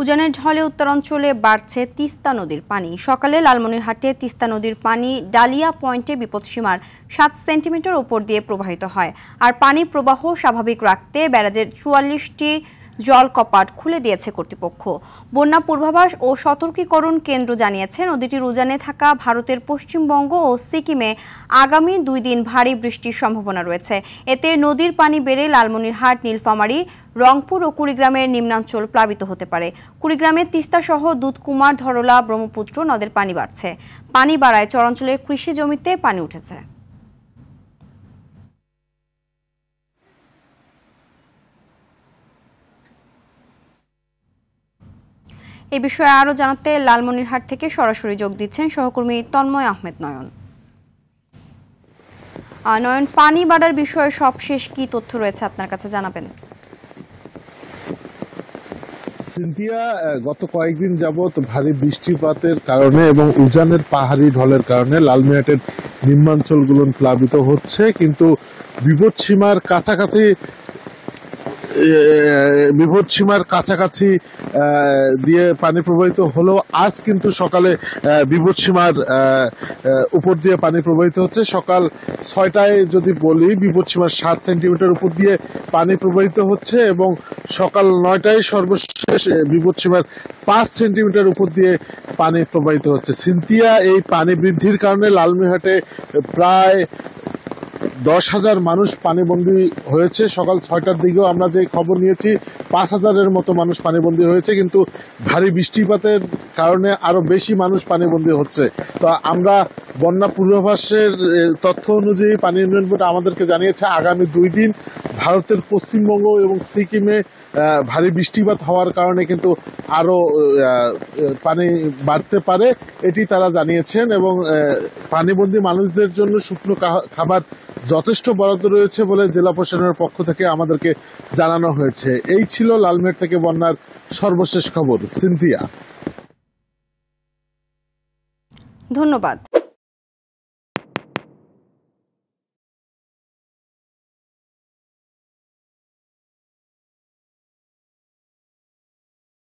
উজানের ঢলে উত্তরাঞ্চলে বাড়ছে তিস্তা নদীর পানি। সকালে লালমনিরহাটে তিস্তা নদীর পানি ডালিয়া পয়েন্টে বিপদসীমার 7 সেন্টিমিটার উপর দিয়ে প্রবাহিত হয়। আর পানি প্রবাহ স্বাভাবিক রাখতে ব্যারাজের 44টি জল কপাট খুলে দিয়েছে কর্তৃপক্ষ। বন্যা পূর্বাভাস ও সতর্কীকরণ কেন্দ্র জানিয়েছে নদীটির উজানে থাকা ভারতের পশ্চিমবঙ্গ ও সিকিমে আগামী 2 দিন ভারী বৃষ্টির সম্ভাবনা রয়েছে। এতে নদীর পানি বেড়ে লালমনিরহাট, নীলফামারী, রংপুর ও কুড়িগ্রামের নিম্নাঞ্চল প্লাবিত হতে পারে। কুড়িগ্রামে তিস্তা সহ দুধকুমার, ধরলা, ব্রহ্মপুত্র নদের পানি বাড়ছে। পানি বাড়ায় চরাঞ্চলের কৃষি জমিতে পানি উঠেছে। এই বিষয়ে আরো জানাতে লালমনিরহাট থেকে সরাসরি যোগ দিচ্ছেন সহকর্মী তন্ময় আহমেদ নয়ন। নয়ন, পানি বাড়ার বিষয়ে সবশেষ কি তথ্য রয়েছে আপনার কাছে জানাবেন? সিনথিয়া, গত কয়েকদিন যাবৎ ভারী বৃষ্টিপাতের কারণে এবং উজানের পাহাড়ি ঢলের কারণে লালমনিরহাটের নিম্নাঞ্চলগুলো প্লাবিত হচ্ছে, কিন্তু বিপদসীমার কাছাকাছি দিয়ে পানি প্রবাহিত হলেও আজ কিন্তু সকালে বিপদসীমার উপর দিয়ে পানি প্রবাহিত হচ্ছে। সকাল 6টায় যদি বলি, বিপদসীমার 7 সেন্টিমিটার উপর দিয়ে পানি প্রবাহিত হচ্ছে এবং সকাল 9টায় সর্বশেষ বিপদসীমার 5 সেন্টিমিটার উপর দিয়ে পানি প্রবাহিত হচ্ছে। সিনথিয়া, এই পানি বৃদ্ধির কারণে লালমনিরহাটে প্রায় 10,000 মানুষ পানিবন্দী হয়েছে। সকাল 6টার দিকেও আমরা যে খবর নিয়েছি 5,000-এর মতো মানুষ পানিবন্দী হয়েছে, কিন্তু ভারী বৃষ্টিপাতের কারণে আরো বেশি মানুষ পানিবন্দী হচ্ছে। তো আমরা বন্যা পূর্বাভাসের তথ্য অনুযায়ী পানি উন্নয়ন বোর্ড আমাদেরকে জানিয়েছে আগামী 2 দিন ভারতের পশ্চিমবঙ্গ এবং সিকিমে ভারী বৃষ্টিপাত হওয়ার কারণে কিন্তু আরো পানি বাড়তে পারে, এটি তারা জানিয়েছেন। এবং পানিবন্দী মানুষদের জন্য শুকনো খাবার যথেষ্ট বরাদ্দ রয়েছে বলে জেলা প্রশাসনের পক্ষ থেকে আমাদেরকে জানানো হয়েছে। এই ছিল লালমনিরহাট থেকে বন্যার সর্বশেষ খবর। সিনথিয়া, ধন্যবাদ।